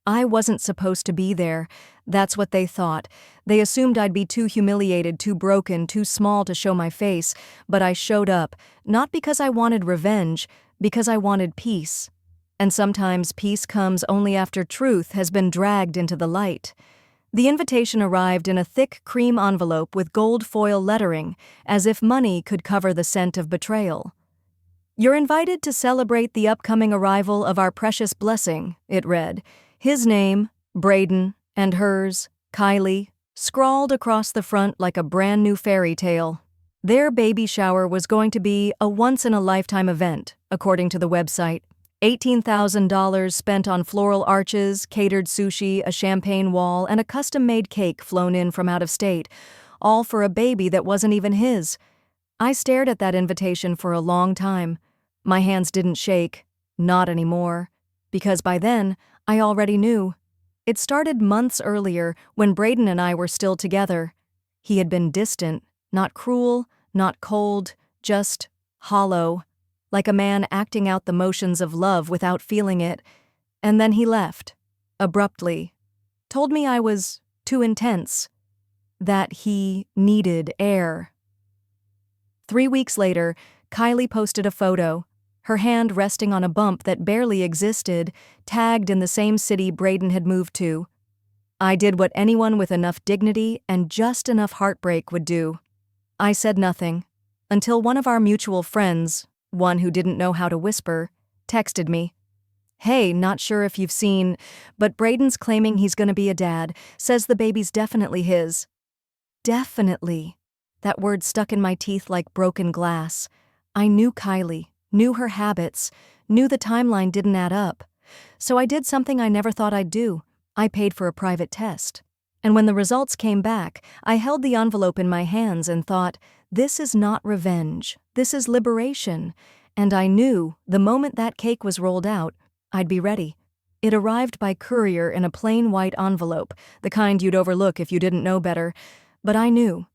I wasn't supposed to be there. That's what they thought. They assumed I'd be too humiliated, too broken, too small to show my face, but I showed up, not because I wanted revenge, because I wanted peace. And sometimes peace comes only after truth has been dragged into the light. The invitation arrived in a thick cream envelope with gold foil lettering, as if money could cover the scent of betrayal. "You're invited to celebrate the upcoming arrival of our precious blessing," it read. His name, Braden, and hers, Kylie, scrawled across the front like a brand new fairy tale. Their baby shower was going to be a once-in-a-lifetime event, according to the website. $18,000 spent on floral arches, catered sushi, a champagne wall, and a custom-made cake flown in from out of state, all for a baby that wasn't even his. I stared at that invitation for a long time. My hands didn't shake, not anymore, because by then, I already knew. It started months earlier when Braden and I were still together. He had been distant, not cruel, not cold, just hollow, like a man acting out the motions of love without feeling it. And then he left, abruptly, told me I was too intense, that he needed air. 3 weeks later, Kylie posted a photo, her hand resting on a bump that barely existed, tagged in the same city Braden had moved to. I did what anyone with enough dignity and just enough heartbreak would do. I said nothing, until one of our mutual friends, one who didn't know how to whisper, texted me. "Hey, not sure if you've seen, but Braden's claiming he's gonna be a dad, says the baby's definitely his." Definitely. That word stuck in my teeth like broken glass. I knew Kylie, knew her habits, knew the timeline didn't add up. So I did something I never thought I'd do. I paid for a private test. And when the results came back, I held the envelope in my hands and thought, this is not revenge, this is liberation. And I knew, the moment that cake was rolled out, I'd be ready. It arrived by courier in a plain white envelope, the kind you'd overlook if you didn't know better. But I knew.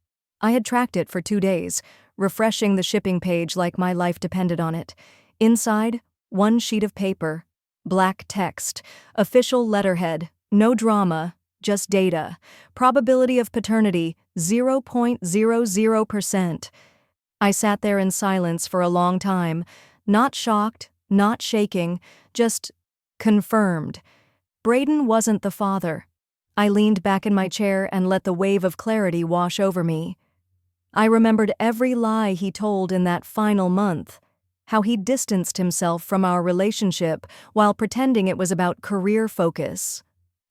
I had tracked it for 2 days, refreshing the shipping page like my life depended on it. Inside, one sheet of paper, black text, official letterhead, no drama, just data. Probability of paternity, 0.00%. I sat there in silence for a long time, not shocked, not shaking, just confirmed. Braden wasn't the father. I leaned back in my chair and let the wave of clarity wash over me. I remembered every lie he told in that final month, how he distanced himself from our relationship while pretending it was about career focus,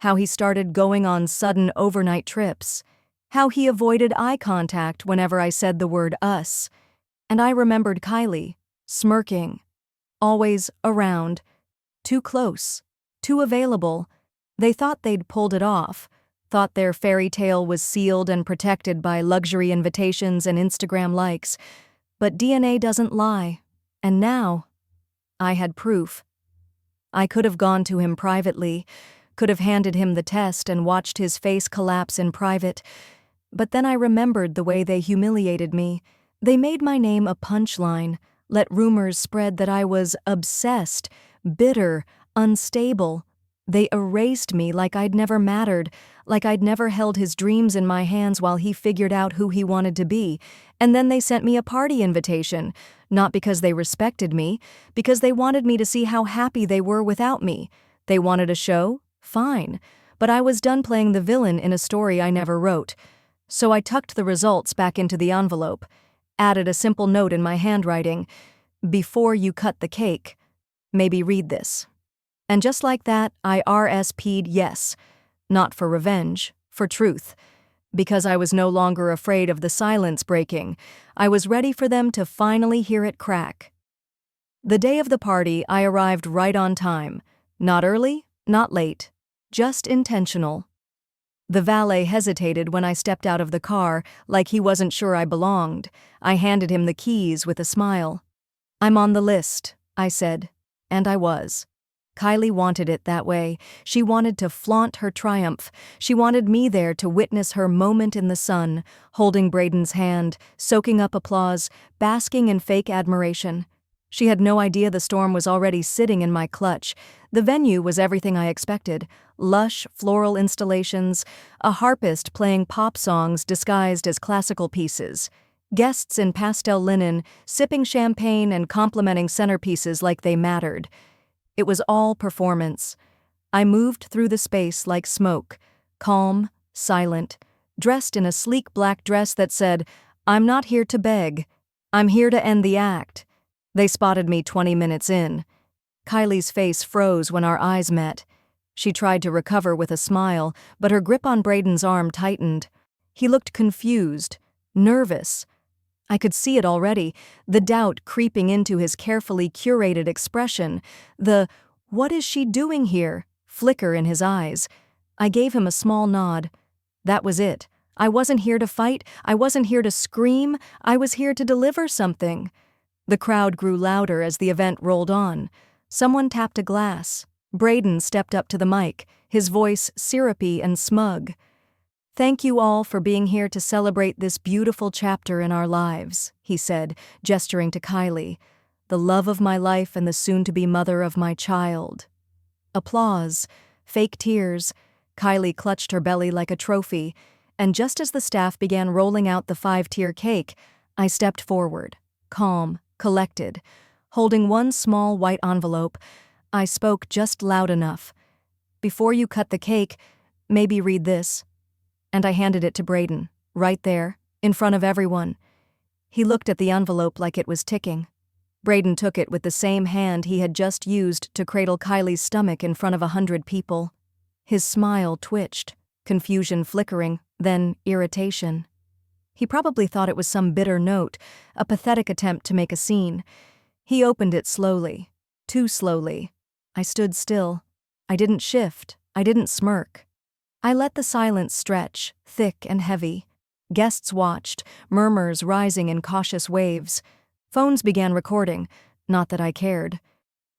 how he started going on sudden overnight trips, how he avoided eye contact whenever I said the word us. And I remembered Kylie, smirking, always around, too close, too available. They thought they'd pulled it off, thought their fairy tale was sealed and protected by luxury invitations and Instagram likes. But DNA doesn't lie. And now, I had proof. I could have gone to him privately, could have handed him the test and watched his face collapse in private. But then I remembered the way they humiliated me. They made my name a punchline, let rumors spread that I was obsessed, bitter, unstable. They erased me like I'd never mattered, like I'd never held his dreams in my hands while he figured out who he wanted to be. And then they sent me a party invitation, not because they respected me, because they wanted me to see how happy they were without me. They wanted a show? Fine. But I was done playing the villain in a story I never wrote. So I tucked the results back into the envelope, added a simple note in my handwriting, "Before you cut the cake, maybe read this." And just like that, I RSP'd yes, not for revenge, for truth. Because I was no longer afraid of the silence breaking, I was ready for them to finally hear it crack. The day of the party, I arrived right on time. Not early, not late, just intentional. The valet hesitated when I stepped out of the car, like he wasn't sure I belonged. I handed him the keys with a smile. "I'm on the list," I said, and I was. Kylie wanted it that way. She wanted to flaunt her triumph. She wanted me there to witness her moment in the sun, holding Braden's hand, soaking up applause, basking in fake admiration. She had no idea the storm was already sitting in my clutch. The venue was everything I expected. lush floral installations, a harpist playing pop songs disguised as classical pieces, guests in pastel linen sipping champagne and complimenting centerpieces like they mattered. It was all performance. I moved through the space like smoke, calm, silent, dressed in a sleek black dress that said, "I'm not here to beg. I'm here to end the act." They spotted me 20 minutes in. Kylie's face froze when our eyes met. She tried to recover with a smile, but her grip on Braden's arm tightened. He looked confused, nervous. I could see it already, the doubt creeping into his carefully curated expression, the "what is she doing here?" flicker in his eyes. I gave him a small nod. That was it. I wasn't here to fight, I wasn't here to scream, I was here to deliver something. The crowd grew louder as the event rolled on. Someone tapped a glass. Braden stepped up to the mic, his voice syrupy and smug. "Thank you all for being here to celebrate this beautiful chapter in our lives," he said, gesturing to Kylie, "the love of my life and the soon-to-be mother of my child." Applause, fake tears. Kylie clutched her belly like a trophy, and just as the staff began rolling out the 5-tier cake, I stepped forward, calm, collected. Holding one small white envelope, I spoke just loud enough. "Before you cut the cake, maybe read this." And I handed it to Braden, right there, in front of everyone. He looked at the envelope like it was ticking. Braden took it with the same hand he had just used to cradle Kylie's stomach in front of 100 people. His smile twitched, confusion flickering, then irritation. He probably thought it was some bitter note, a pathetic attempt to make a scene. He opened it slowly, too slowly. I stood still. I didn't shift. I didn't smirk. I let the silence stretch, thick and heavy. Guests watched, murmurs rising in cautious waves. Phones began recording, not that I cared.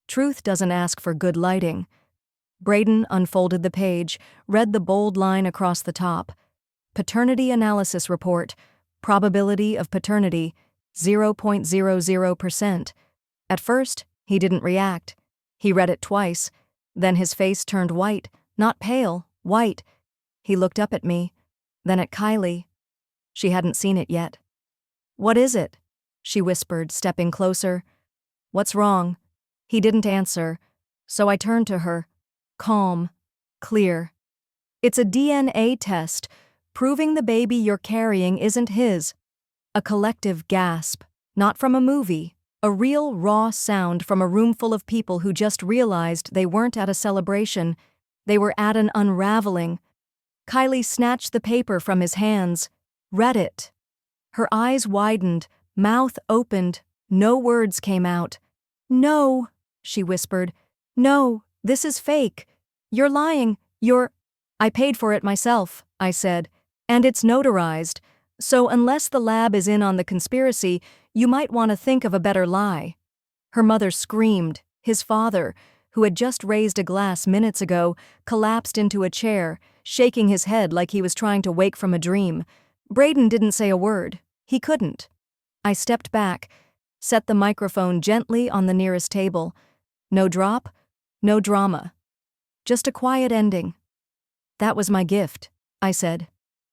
Truth doesn't ask for good lighting. Braden unfolded the page, read the bold line across the top. Paternity analysis report. Probability of paternity, 0.00%. At first, he didn't react. He read it twice. Then his face turned white, not pale, white. He looked up at me, then at Kylie. She hadn't seen it yet. "What is it?" she whispered, stepping closer. "What's wrong?" He didn't answer, so I turned to her, calm, clear. "It's a DNA test, proving the baby you're carrying isn't his." A collective gasp, not from a movie. A real, raw sound from a room full of people who just realized they weren't at a celebration. They were at an unraveling. Kylie snatched the paper from his hands, read it. Her eyes widened, mouth opened, no words came out. "No," she whispered. "No, this is fake. You're lying, I paid for it myself," I said. "And it's notarized. So unless the lab is in on the conspiracy, you might want to think of a better lie." Her mother screamed. His father, who had just raised a glass minutes ago, collapsed into a chair, shaking his head like he was trying to wake from a dream. Braden didn't say a word. He couldn't. I stepped back, set the microphone gently on the nearest table. No drop, no drama. Just a quiet ending. "That was my gift," I said.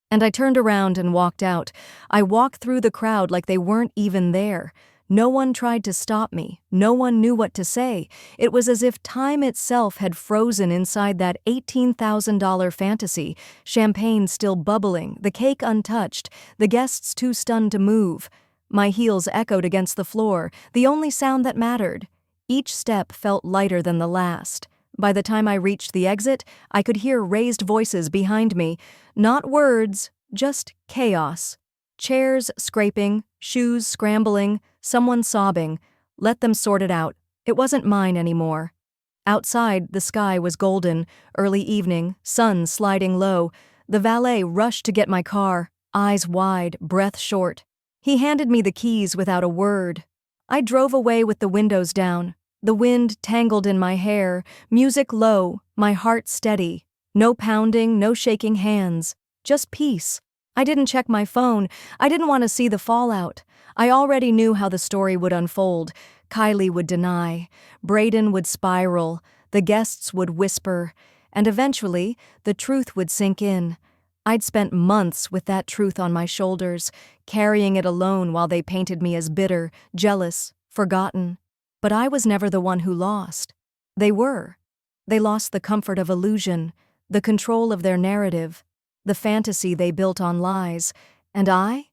And I turned around and walked out. I walked through the crowd like they weren't even there. No one tried to stop me. No one knew what to say. It was as if time itself had frozen inside that $18,000 fantasy, champagne still bubbling, the cake untouched, the guests too stunned to move. My heels echoed against the floor, the only sound that mattered. Each step felt lighter than the last. By the time I reached the exit, I could hear raised voices behind me. Not words, just chaos. Chairs scraping, shoes scrambling, someone sobbing. Let them sort it out. It wasn't mine anymore. Outside, the sky was golden, early evening, sun sliding low. The valet rushed to get my car, eyes wide, breath short. He handed me the keys without a word. I drove away with the windows down. The wind tangled in my hair, music low, my heart steady. No pounding, no shaking hands. Just peace. I didn't check my phone. I didn't want to see the fallout. I already knew how the story would unfold. Kylie would deny. Braden would spiral. The guests would whisper. and eventually, the truth would sink in. I'd spent months with that truth on my shoulders, carrying it alone while they painted me as bitter, jealous, forgotten. But I was never the one who lost. They were. They lost the comfort of illusion, the control of their narrative, the fantasy they built on lies. And I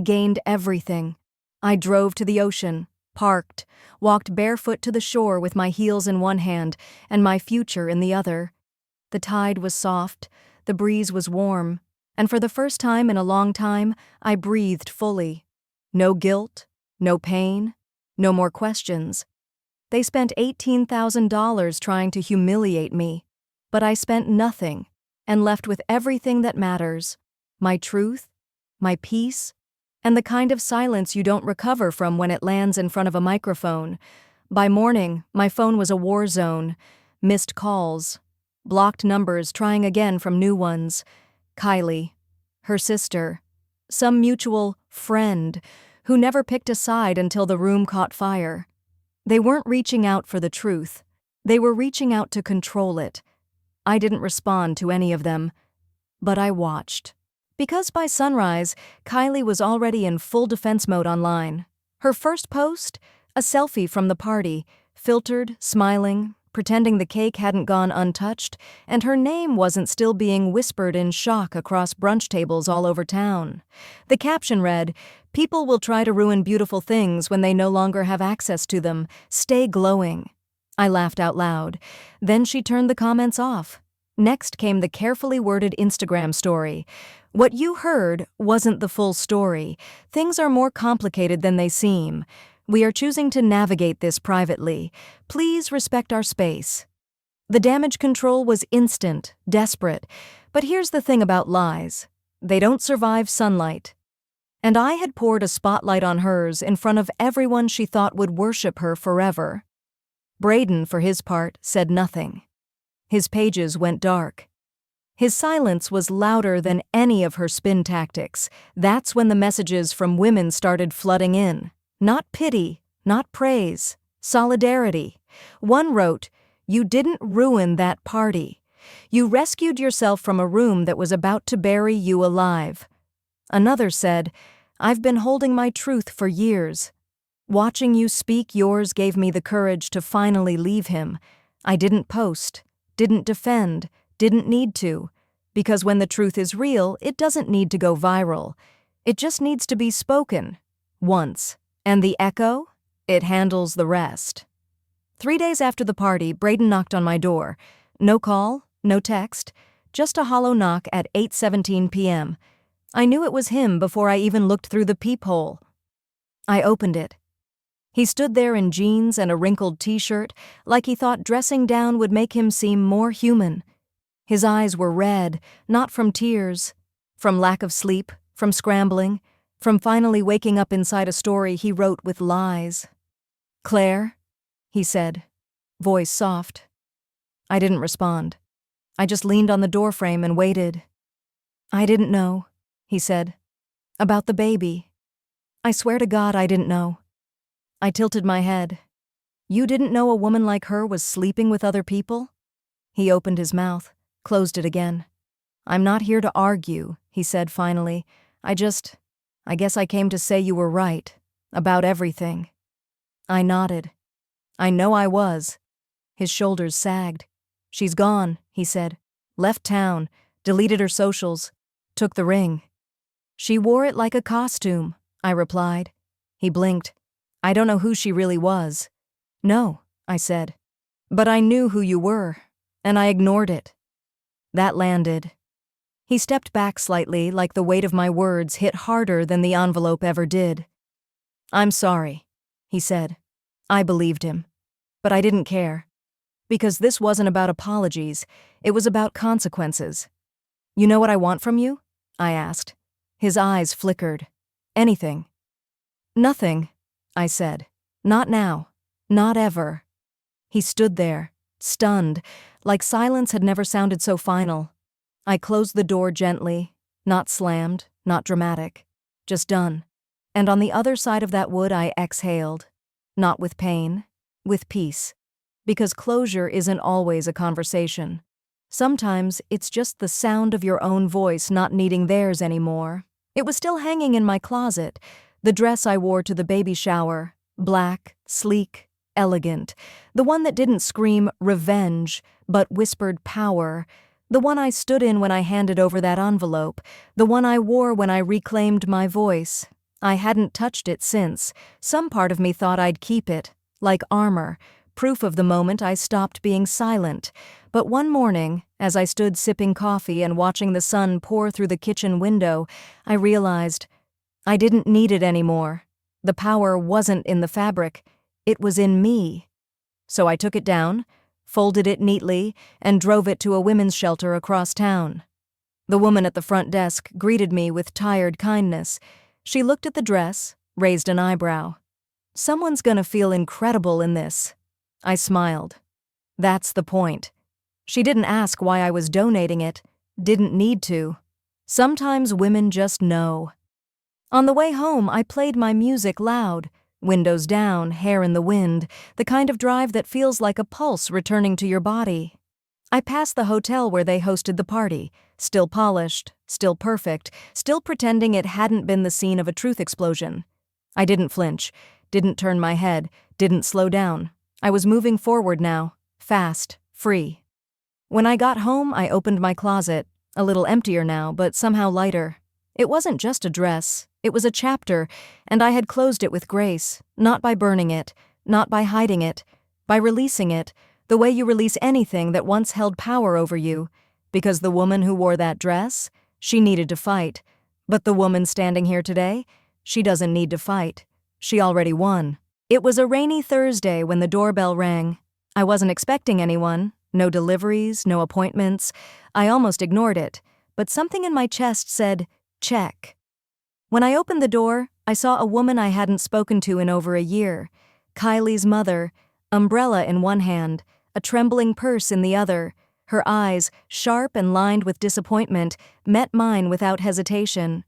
gained everything. I drove to the ocean, parked, walked barefoot to the shore with my heels in one hand and my future in the other. The tide was soft, the breeze was warm, and for the first time in a long time, I breathed fully. No guilt, no pain, no more questions. They spent $18,000 trying to humiliate me, but I spent nothing and left with everything that matters: my truth, my peace, and the kind of silence you don't recover from when it lands in front of a microphone. By morning, my phone was a war zone. Missed calls, blocked numbers trying again from new ones. Kylie, her sister, some mutual friend who never picked a side until the room caught fire. They weren't reaching out for the truth. They were reaching out to control it. I didn't respond to any of them, but I watched. Because by sunrise, Kylie was already in full defense mode online. Her first post? A selfie from the party, filtered, smiling, pretending the cake hadn't gone untouched, and her name wasn't still being whispered in shock across brunch tables all over town. The caption read, "People will try to ruin beautiful things when they no longer have access to them. Stay glowing." I laughed out loud. Then she turned the comments off. Next came the carefully worded Instagram story. "What you heard wasn't the full story. Things are more complicated than they seem. We are choosing to navigate this privately. Please respect our space." The damage control was instant, desperate. But here's the thing about lies. They don't survive sunlight. And I had poured a spotlight on hers in front of everyone she thought would worship her forever. Braden, for his part, said nothing. His pages went dark. His silence was louder than any of her spin tactics. That's when the messages from women started flooding in. Not pity, not praise, solidarity. One wrote, "You didn't ruin that party. You rescued yourself from a room that was about to bury you alive." Another said, "I've been holding my truth for years. Watching you speak yours gave me the courage to finally leave him. I didn't post, didn't defend, didn't need to. Because when the truth is real, it doesn't need to go viral. It just needs to be spoken. Once. And the echo? It handles the rest." 3 days after the party, Braden knocked on my door. No call, no text, just a hollow knock at 8:17 p.m. I knew it was him before I even looked through the peephole. I opened it. He stood there in jeans and a wrinkled t-shirt, like he thought dressing down would make him seem more human. His eyes were red, not from tears, from lack of sleep, from scrambling, from finally waking up inside a story he wrote with lies. "Claire?" he said, voice soft. I didn't respond. I just leaned on the doorframe and waited. "I didn't know," he said. "About the baby. I swear to God I didn't know." I tilted my head. "You didn't know a woman like her was sleeping with other people?" He opened his mouth, closed it again. "I'm not here to argue," he said finally. I guess I came to say you were right. About everything." I nodded. "I know I was." His shoulders sagged. "She's gone," he said. "Left town, deleted her socials, took the ring." "She wore it like a costume," I replied. He blinked. "I don't know who she really was." "No," I said. "But I knew who you were, and I ignored it." That landed. He stepped back slightly, like the weight of my words hit harder than the envelope ever did. "I'm sorry," he said. I believed him. But I didn't care. Because this wasn't about apologies, it was about consequences. "You know what I want from you?" I asked. His eyes flickered. "Anything." "Nothing," I said. "Not now. Not ever." He stood there, stunned, like silence had never sounded so final. I closed the door gently, not slammed, not dramatic, just done. And on the other side of that wood I exhaled, not with pain, with peace. Because closure isn't always a conversation. Sometimes it's just the sound of your own voice not needing theirs anymore. It was still hanging in my closet, the dress I wore to the baby shower, black, sleek, elegant, the one that didn't scream revenge, but whispered power, the one I stood in when I handed over that envelope, the one I wore when I reclaimed my voice. I hadn't touched it since. Some part of me thought I'd keep it, like armor, proof of the moment I stopped being silent. But one morning, as I stood sipping coffee and watching the sun pour through the kitchen window, I realized I didn't need it anymore. The power wasn't in the fabric, it was in me. So I took it down, folded it neatly, and drove it to a women's shelter across town. The woman at the front desk greeted me with tired kindness. She looked at the dress, raised an eyebrow. "Someone's gonna feel incredible in this." I smiled. That's the point. She didn't ask why I was donating it, didn't need to. Sometimes women just know. On the way home, I played my music loud, windows down, hair in the wind, the kind of drive that feels like a pulse returning to your body. I passed the hotel where they hosted the party, still polished, still perfect, still pretending it hadn't been the scene of a truth explosion. I didn't flinch, didn't turn my head, didn't slow down. I was moving forward now, fast, free. When I got home, I opened my closet, a little emptier now, but somehow lighter. It wasn't just a dress, it was a chapter, and I had closed it with grace, not by burning it, not by hiding it, by releasing it, the way you release anything that once held power over you. Because the woman who wore that dress, she needed to fight. But the woman standing here today, she doesn't need to fight. She already won. It was a rainy Thursday when the doorbell rang. I wasn't expecting anyone, no deliveries, no appointments. I almost ignored it, but something in my chest said, check. When I opened the door, I saw a woman I hadn't spoken to in over a year. Kylie's mother, umbrella in one hand, a trembling purse in the other. Her eyes, sharp and lined with disappointment, met mine without hesitation.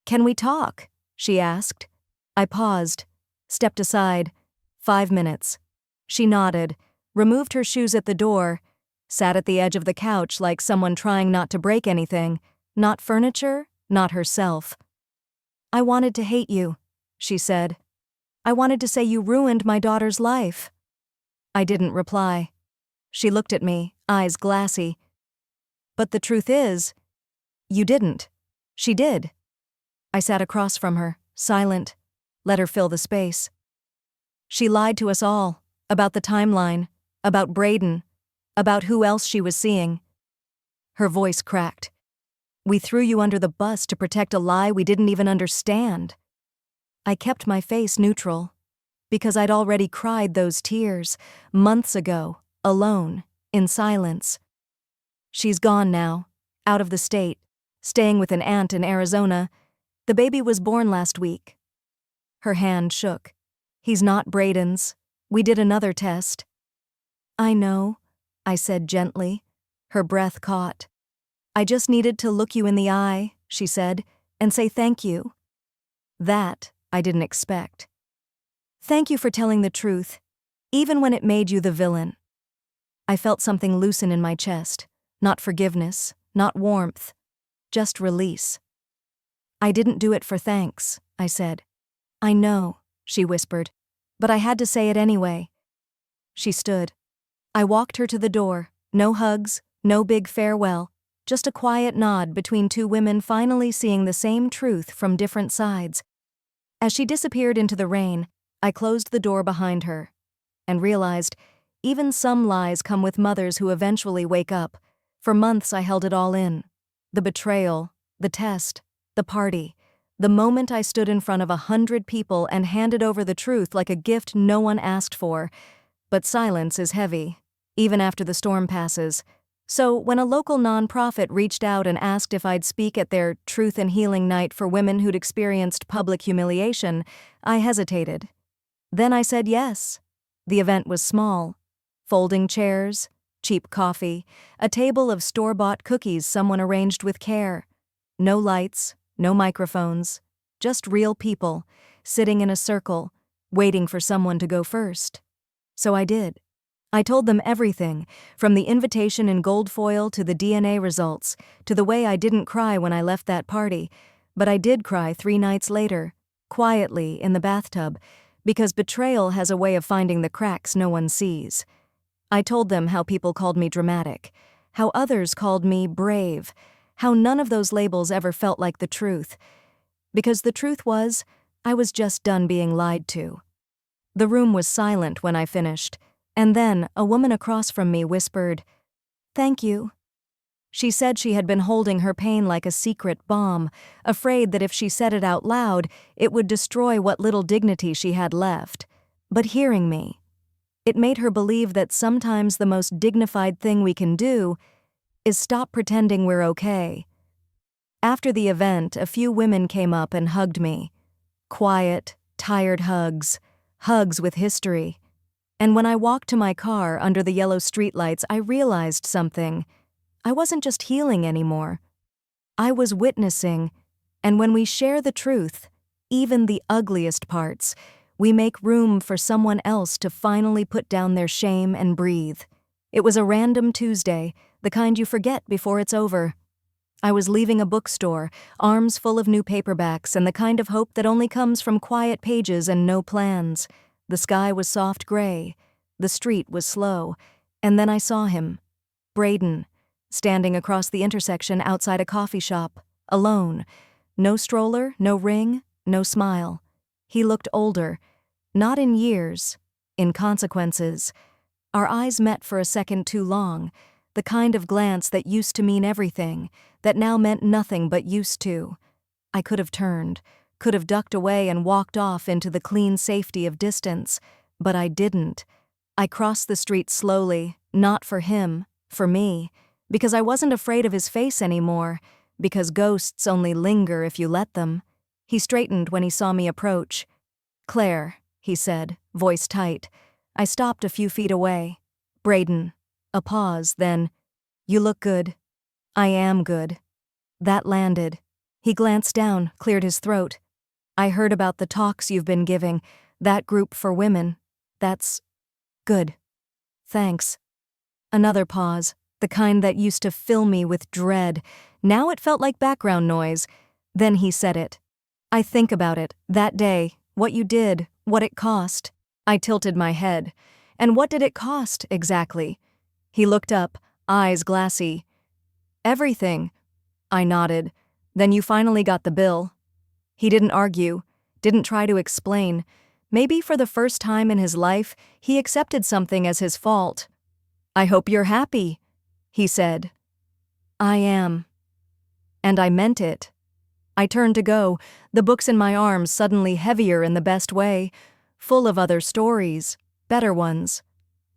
"Can we talk?" she asked. I paused, stepped aside. 5 minutes. She nodded, removed her shoes at the door, sat at the edge of the couch like someone trying not to break anything, not furniture, not herself. "I wanted to hate you," she said. "I wanted to say you ruined my daughter's life." I didn't reply. She looked at me, eyes glassy. "But the truth is, you didn't. She did." I sat across from her, silent, let her fill the space. "She lied to us all, about the timeline, about Braden, about who else she was seeing." Her voice cracked. "We threw you under the bus to protect a lie we didn't even understand." I kept my face neutral, because I'd already cried those tears, months ago, alone, in silence. "She's gone now, out of the state, staying with an aunt in Arizona. The baby was born last week." Her hand shook. "He's not Braden's. We did another test." "I know," I said gently. Her breath caught. "I just needed to look you in the eye," she said, "and say thank you." That I didn't expect. "Thank you for telling the truth, even when it made you the villain." I felt something loosen in my chest, not forgiveness, not warmth, just release. "I didn't do it for thanks," I said. "I know," she whispered, "but I had to say it anyway." She stood. I walked her to the door, no hugs, no big farewell, just a quiet nod between two women finally seeing the same truth from different sides. As she disappeared into the rain, I closed the door behind her and realized even some lies come with mothers who eventually wake up. For months I held it all in. The betrayal, the test, the party, the moment I stood in front of 100 people and handed over the truth like a gift no one asked for. But silence is heavy, even after the storm passes. So when a local nonprofit reached out and asked if I'd speak at their Truth and Healing Night for women who'd experienced public humiliation, I hesitated. Then I said yes. The event was small. Folding chairs, cheap coffee, a table of store-bought cookies someone arranged with care. No lights, no microphones, just real people, sitting in a circle, waiting for someone to go first. So I did. I told them everything, from the invitation in gold foil to the DNA results, to the way I didn't cry when I left that party, but I did cry 3 nights later, quietly in the bathtub, because betrayal has a way of finding the cracks no one sees. I told them how people called me dramatic, how others called me brave, how none of those labels ever felt like the truth. Because the truth was, I was just done being lied to. The room was silent when I finished, and then a woman across from me whispered, "Thank you." She said she had been holding her pain like a secret bomb, afraid that if she said it out loud, it would destroy what little dignity she had left. But hearing me, it made her believe that sometimes the most dignified thing we can do is stop pretending we're okay. After the event, a few women came up and hugged me. Quiet, tired hugs, hugs with history. And when I walked to my car under the yellow streetlights, I realized something. I wasn't just healing anymore. I was witnessing, and when we share the truth, even the ugliest parts, we make room for someone else to finally put down their shame and breathe. It was a random Tuesday, the kind you forget before it's over. I was leaving a bookstore, arms full of new paperbacks and the kind of hope that only comes from quiet pages and no plans. The sky was soft gray, the street was slow, and then I saw him, Braden, standing across the intersection outside a coffee shop, alone. No stroller, no ring, no smile. He looked older, not in years, in consequences. Our eyes met for a second too long, the kind of glance that used to mean everything, that now meant nothing but used to. I could have turned, could have ducked away and walked off into the clean safety of distance, but I didn't. I crossed the street slowly, not for him, for me, because I wasn't afraid of his face anymore, because ghosts only linger if you let them. He straightened when he saw me approach. "Claire," he said, voice tight. I stopped a few feet away. "Braden." A pause, then, "You look good." "I am good." That landed. He glanced down, cleared his throat. "I heard about the talks you've been giving, that group for women. That's good. Thanks." Another pause, the kind that used to fill me with dread. Now it felt like background noise. Then he said it. "I think about it, that day, what you did, what it cost." I tilted my head. "And what did it cost, exactly?" He looked up, eyes glassy. "Everything." I nodded. "Then you finally got the bill." He didn't argue, didn't try to explain. Maybe for the first time in his life, he accepted something as his fault. "I hope you're happy," he said. "I am." And I meant it. I turned to go, the books in my arms suddenly heavier in the best way, full of other stories, better ones.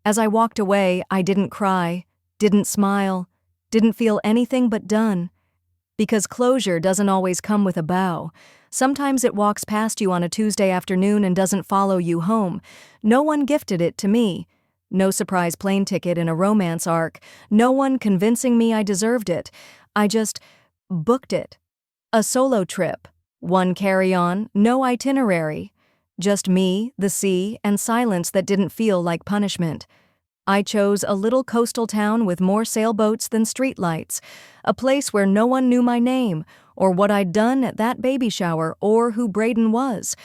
As I walked away, I didn't cry, didn't smile, didn't feel anything but done. Because closure doesn't always come with a bow. Sometimes it walks past you on a Tuesday afternoon and doesn't follow you home. No one gifted it to me. No surprise plane ticket in a romance arc. No one convincing me I deserved it. I just booked it. A solo trip. One carry-on, no itinerary. Just me, the sea, and silence that didn't feel like punishment. I chose a little coastal town with more sailboats than streetlights, a place where no one knew my name, or what I'd done at that baby shower, or who Braden was.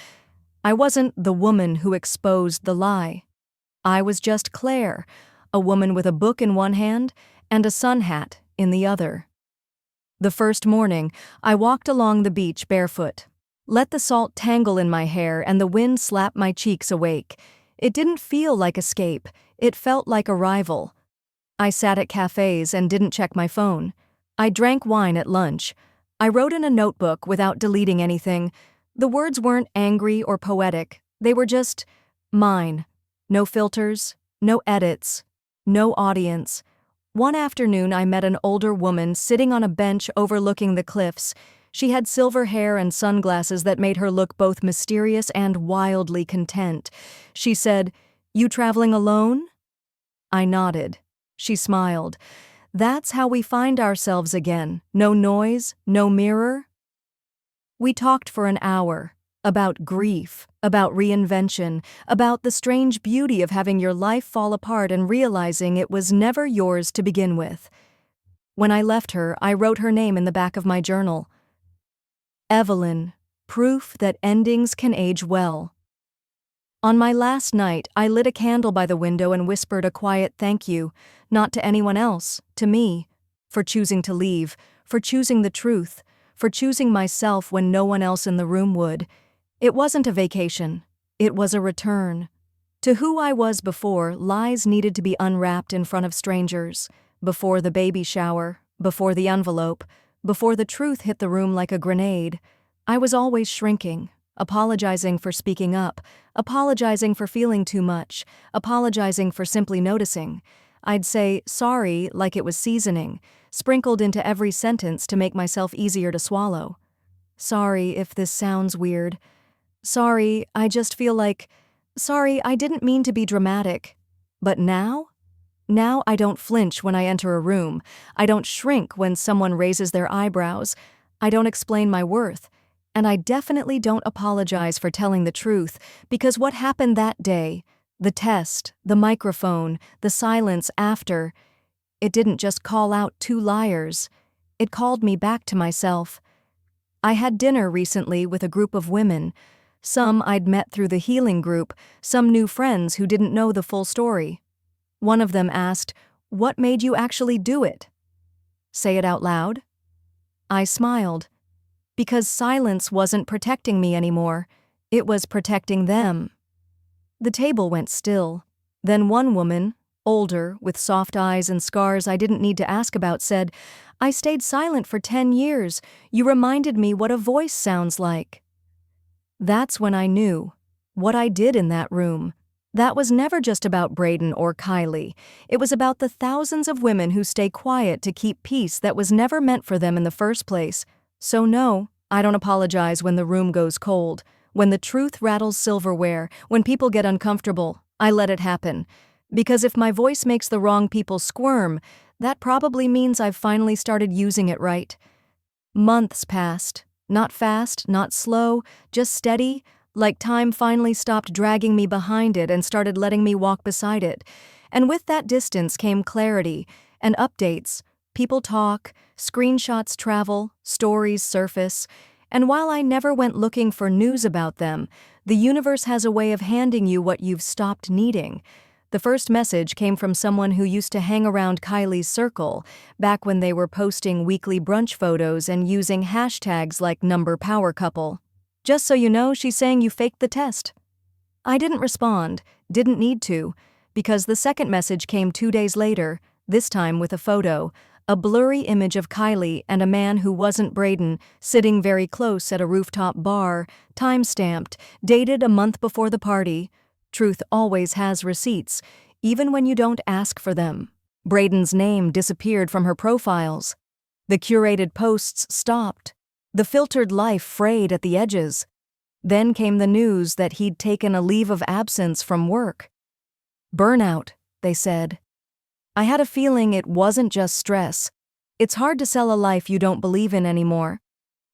I wasn't the woman who exposed the lie. I was just Claire, a woman with a book in one hand and a sun hat in the other. The first morning, I walked along the beach barefoot. Let the salt tangle in my hair and the wind slap my cheeks awake. It didn't feel like escape. It felt like arrival. I sat at cafes and didn't check my phone. I drank wine at lunch. I wrote in a notebook without deleting anything. The words weren't angry or poetic. They were just mine. No filters, no edits, no audience. One afternoon I met an older woman sitting on a bench overlooking the cliffs. She had silver hair and sunglasses that made her look both mysterious and wildly content. She said, "You traveling alone?" I nodded. She smiled. "That's how we find ourselves again. No noise, no mirror." We talked for an hour. about grief, about reinvention, about the strange beauty of having your life fall apart and realizing it was never yours to begin with. When I left her, I wrote her name in the back of my journal. Evelyn, proof that endings can age well. On my last night, I lit a candle by the window and whispered a quiet thank you, not to anyone else, to me, for choosing to leave, for choosing the truth, for choosing myself when no one else in the room would. It wasn't a vacation. It was a return. To who I was before, lies needed to be unwrapped in front of strangers, before the baby shower, before the envelope, before the truth hit the room like a grenade. I was always shrinking, apologizing for speaking up, apologizing for feeling too much, apologizing for simply noticing. I'd say sorry like it was seasoning, sprinkled into every sentence to make myself easier to swallow. Sorry if this sounds weird. Sorry, I just feel like... Sorry, I didn't mean to be dramatic. But now? Now I don't flinch when I enter a room. I don't shrink when someone raises their eyebrows. I don't explain my worth. And I definitely don't apologize for telling the truth, because what happened that day, the test, the microphone, the silence after, it didn't just call out two liars. It called me back to myself. I had dinner recently with a group of women. Some I'd met through the healing group, some new friends who didn't know the full story. One of them asked, "What made you actually do it?" Say it out loud? I smiled. Because silence wasn't protecting me anymore. It was protecting them. The table went still. Then one woman, older, with soft eyes and scars I didn't need to ask about, said, "I stayed silent for 10 years. You reminded me what a voice sounds like." That's when I knew what I did in that room. That was never just about Braden or Kylie. It was about the thousands of women who stay quiet to keep peace that was never meant for them in the first place. So no, I don't apologize when the room goes cold, when the truth rattles silverware, when people get uncomfortable. I let it happen. Because if my voice makes the wrong people squirm, that probably means I've finally started using it right. Months passed. Not fast, not slow, just steady, like time finally stopped dragging me behind it and started letting me walk beside it. And with that distance came clarity and updates. People talk, screenshots travel, stories surface. And while I never went looking for news about them, the universe has a way of handing you what you've stopped needing. The first message came from someone who used to hang around Kylie's circle, back when they were posting weekly brunch photos and using hashtags like #PowerCouple. "Just so you know, she's saying you faked the test." I didn't respond, didn't need to, because the second message came 2 days later, this time with a photo, a blurry image of Kylie and a man who wasn't Braden, sitting very close at a rooftop bar, time-stamped, dated a month before the party. Truth always has receipts, even when you don't ask for them. Braden's name disappeared from her profiles. The curated posts stopped. The filtered life frayed at the edges. Then came the news that he'd taken a leave of absence from work. Burnout, they said. I had a feeling it wasn't just stress. It's hard to sell a life you don't believe in anymore.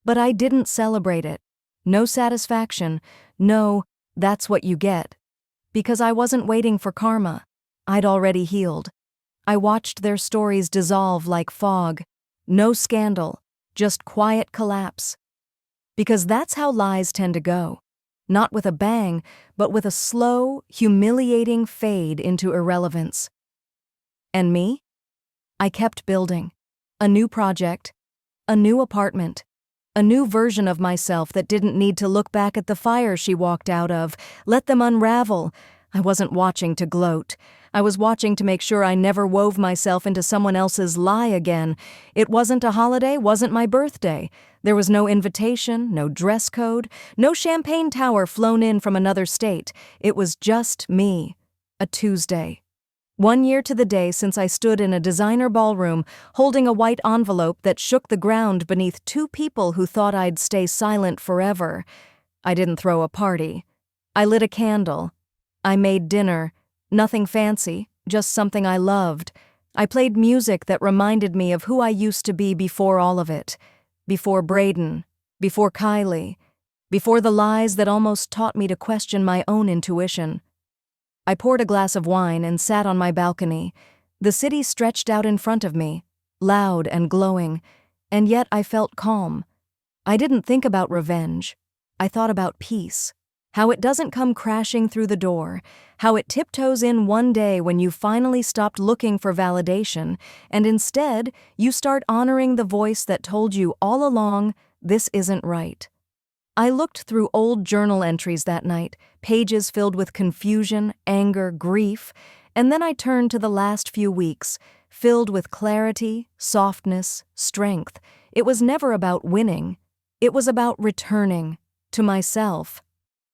But I didn't celebrate it. No satisfaction. No, that's what you get. Because I wasn't waiting for karma. I'd already healed. I watched their stories dissolve like fog. No scandal, just quiet collapse. Because that's how lies tend to go. Not with a bang, but with a slow, humiliating fade into irrelevance. And me? I kept building. A new project. A new apartment. A new version of myself that didn't need to look back at the fire she walked out of, let them unravel. I wasn't watching to gloat. I was watching to make sure I never wove myself into someone else's lie again. It wasn't a holiday, wasn't my birthday. There was no invitation, no dress code, no champagne tower flown in from another state. It was just me. A Tuesday. 1 year to the day since I stood in a designer ballroom holding a white envelope that shook the ground beneath 2 people who thought I'd stay silent forever. I didn't throw a party. I lit a candle. I made dinner. Nothing fancy, just something I loved. I played music that reminded me of who I used to be before all of it. Before Braden. Before Kylie. before the lies that almost taught me to question my own intuition. I poured a glass of wine and sat on my balcony. The city stretched out in front of me, loud and glowing, and yet I felt calm. I didn't think about revenge. I thought about peace. How it doesn't come crashing through the door, how it tiptoes in one day when you finally stopped looking for validation, and instead you start honoring the voice that told you all along, this isn't right. I looked through old journal entries that night, pages filled with confusion, anger, grief, and then I turned to the last few weeks, filled with clarity, softness, strength. It was never about winning. It was about returning to myself.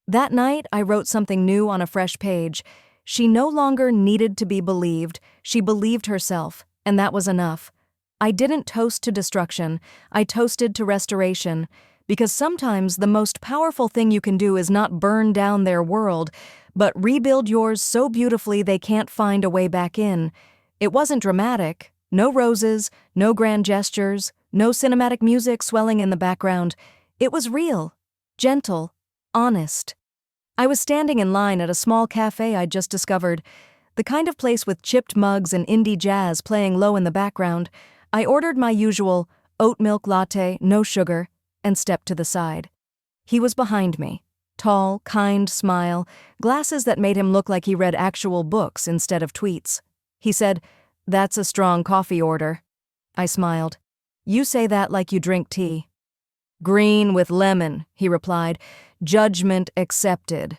That night, I wrote something new on a fresh page. She no longer needed to be believed. She believed herself, and that was enough. I didn't toast to destruction. I toasted to restoration, because sometimes the most powerful thing you can do is not burn down their world, but rebuild yours so beautifully they can't find a way back in. It wasn't dramatic. No roses, no grand gestures, no cinematic music swelling in the background. It was real, gentle, honest. I was standing in line at a small cafe I'd just discovered, the kind of place with chipped mugs and indie jazz playing low in the background. I ordered my usual oat milk latte, no sugar, and stepped to the side. He was behind me, tall, kind smile, glasses that made him look like he read actual books instead of tweets. He said, "That's a strong coffee order." I smiled. "You say that like you drink tea." "Green with lemon," he replied. "Judgment accepted."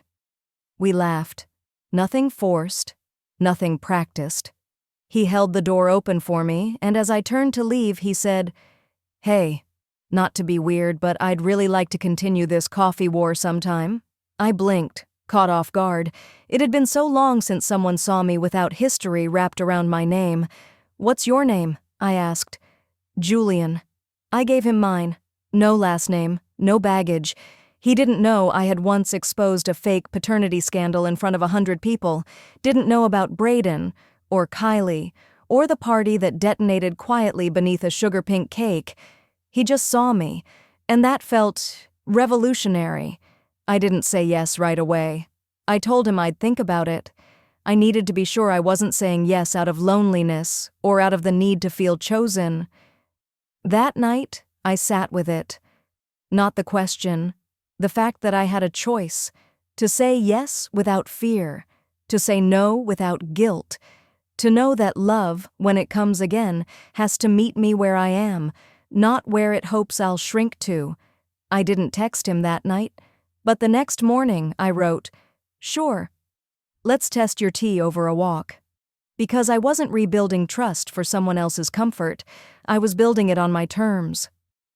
We laughed. Nothing forced, nothing practiced. He held the door open for me, and as I turned to leave, he said, "Hey, not to be weird, but I'd really like to continue this coffee war sometime." I blinked, caught off guard. It had been so long since someone saw me without history wrapped around my name. "What's your name?" I asked. "Julian." I gave him mine. No last name, no baggage. He didn't know I had once exposed a fake paternity scandal in front of 100 people, didn't know about Brayden, or Kylie, or the party that detonated quietly beneath a sugar-pink cake. He just saw me, and that felt revolutionary. I didn't say yes right away. I told him I'd think about it. I needed to be sure I wasn't saying yes out of loneliness or out of the need to feel chosen. That night, I sat with it. Not the question, the fact that I had a choice, to say yes without fear, to say no without guilt, to know that love, when it comes again, has to meet me where I am, not where it hopes I'll shrink to. I didn't text him that night, but the next morning I wrote, "Sure, let's test your tea over a walk." Because I wasn't rebuilding trust for someone else's comfort, I was building it on my terms.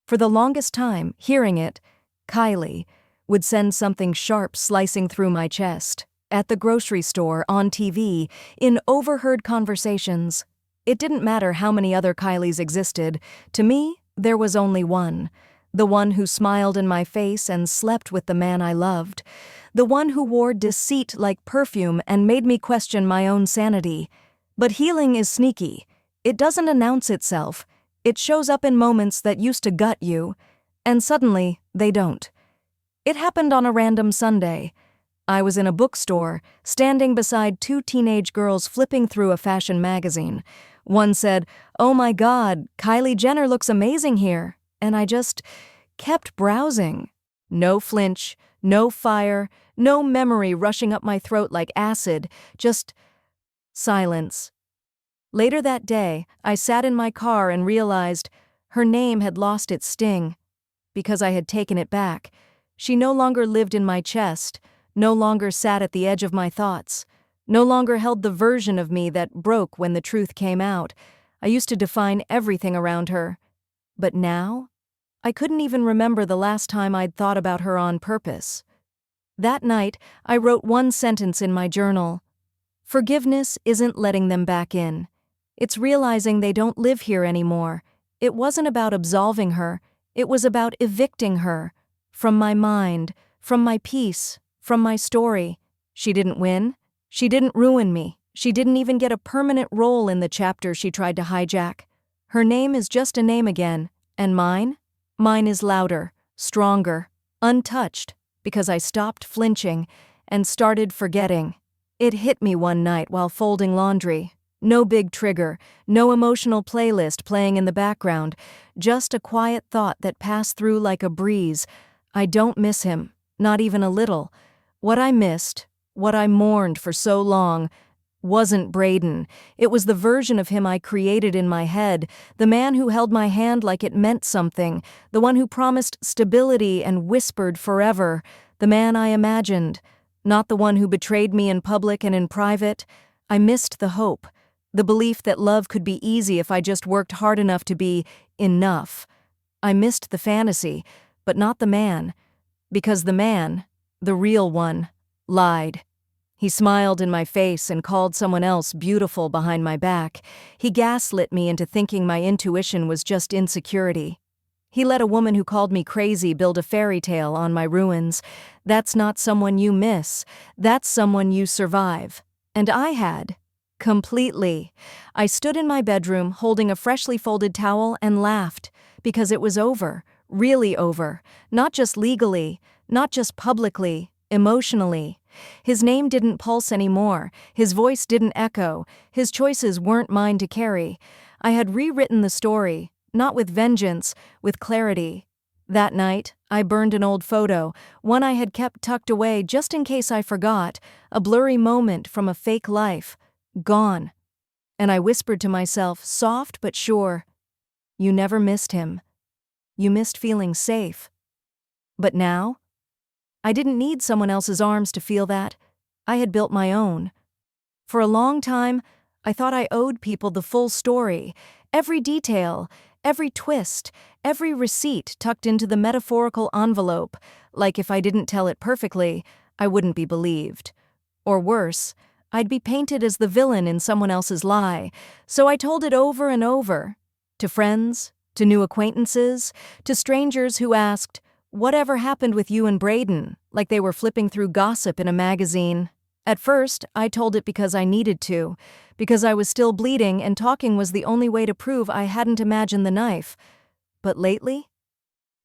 For the longest time, hearing it, Kylie, would send something sharp slicing through my chest, at the grocery store, on TV, in overheard conversations. It didn't matter how many other Kylies existed. To me, there was only one. The one who smiled in my face and slept with the man I loved. The one who wore deceit like perfume and made me question my own sanity. But healing is sneaky. It doesn't announce itself. It shows up in moments that used to gut you, and suddenly they don't. It happened on a random Sunday. I was in a bookstore, standing beside two teenage girls flipping through a fashion magazine. One said, "Oh my God, Kylie Jenner looks amazing here," and I just kept browsing. No flinch, no fire, no memory rushing up my throat like acid, just silence. Later that day, I sat in my car and realized her name had lost its sting. Because I had taken it back. She no longer lived in my chest, no longer sat at the edge of my thoughts, no longer held the version of me that broke when the truth came out. I used to define everything around her. But now, I couldn't even remember the last time I'd thought about her on purpose. That night, I wrote one sentence in my journal. Forgiveness isn't letting them back in. It's realizing they don't live here anymore. It wasn't about absolving her. It was about evicting her. From my mind, from my peace, from my story. She didn't win. She didn't ruin me. She didn't even get a permanent role in the chapter she tried to hijack. Her name is just a name again. And mine? Mine is louder, stronger, Untouched, because I stopped flinching and started forgetting. It hit me one night while folding laundry. No big trigger, no emotional playlist playing in the background, just a quiet thought that passed through like a breeze. I don't miss him, not even a little. What I missed, what I mourned for so long, wasn't Braden. It was the version of him I created in my head, the man who held my hand like it meant something, the one who promised stability and whispered forever, the man I imagined, not the one who betrayed me in public and in private. I missed the hope, the belief that love could be easy if I just worked hard enough to be enough. I missed the fantasy, but not the man, because the man, the real one, lied. He smiled in my face and called someone else beautiful behind my back. He gaslit me into thinking my intuition was just insecurity. He let a woman who called me crazy build a fairy tale on my ruins. That's not someone you miss. That's someone you survive. And I had. Completely. I stood in my bedroom holding a freshly folded towel and laughed, because it was over, really over, not just legally, not just publicly, emotionally. His name didn't pulse anymore, his voice didn't echo, his choices weren't mine to carry. I had rewritten the story, not with vengeance, with clarity. That night, I burned an old photo, one I had kept tucked away just in case I forgot, a blurry moment from a fake life. Gone. And I whispered to myself, soft but sure, you never missed him. You missed feeling safe. But now? I didn't need someone else's arms to feel that. I had built my own. For a long time, I thought I owed people the full story, every detail, every twist, every receipt tucked into the metaphorical envelope, like if I didn't tell it perfectly, I wouldn't be believed. Or worse, I'd be painted as the villain in someone else's lie, so I told it over and over. To friends, to new acquaintances, to strangers who asked, "Whatever happened with you and Braden?" like they were flipping through gossip in a magazine. At first, I told it because I needed to, because I was still bleeding and talking was the only way to prove I hadn't imagined the knife. But lately,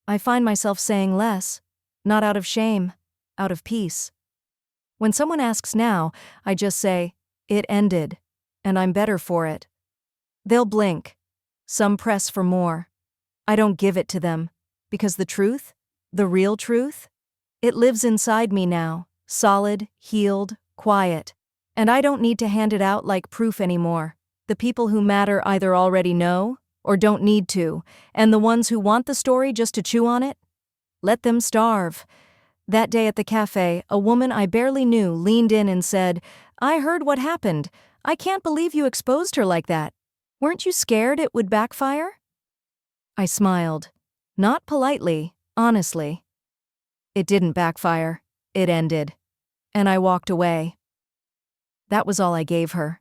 I find myself saying less, not out of shame, out of peace. When someone asks now, I just say, "It ended, and I'm better for it." They'll blink. Some press for more. I don't give it to them, because the truth, the real truth, it lives inside me now, solid, healed, quiet. And I don't need to hand it out like proof anymore. The people who matter either already know, or don't need to, and the ones who want the story just to chew on it, let them starve. That day at the cafe, a woman I barely knew leaned in and said, "I heard what happened. I can't believe you exposed her like that. Weren't you scared it would backfire?" I smiled. Not politely, honestly. It didn't backfire. It ended. And I walked away. That was all I gave her.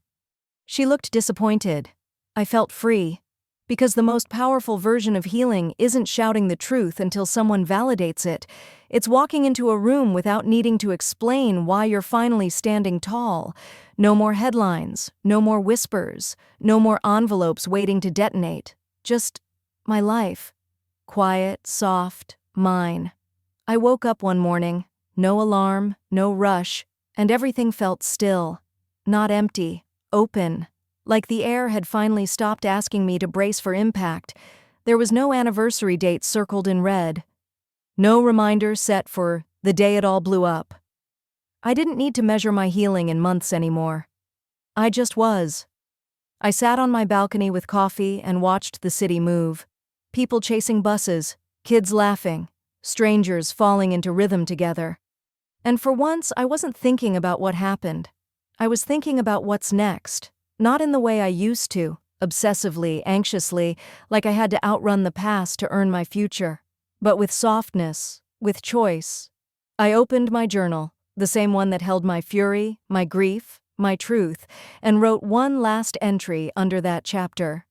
She looked disappointed. I felt free. Because the most powerful version of healing isn't shouting the truth until someone validates it. It's walking into a room without needing to explain why you're finally standing tall. No more headlines, no more whispers, no more envelopes waiting to detonate. Just my life. Quiet, soft, mine. I woke up one morning, no alarm, no rush, and everything felt still. Not empty, open. Like the air had finally stopped asking me to brace for impact. There was no anniversary date circled in red. No reminder set for the day it all blew up. I didn't need to measure my healing in months anymore. I just was. I sat on my balcony with coffee and watched the city move. People chasing buses, kids laughing, strangers falling into rhythm together. And for once, I wasn't thinking about what happened. I was thinking about what's next. Not in the way I used to, obsessively, anxiously, like I had to outrun the past to earn my future, but with softness, with choice. I opened my journal, the same one that held my fury, my grief, my truth, and wrote one last entry under that chapter.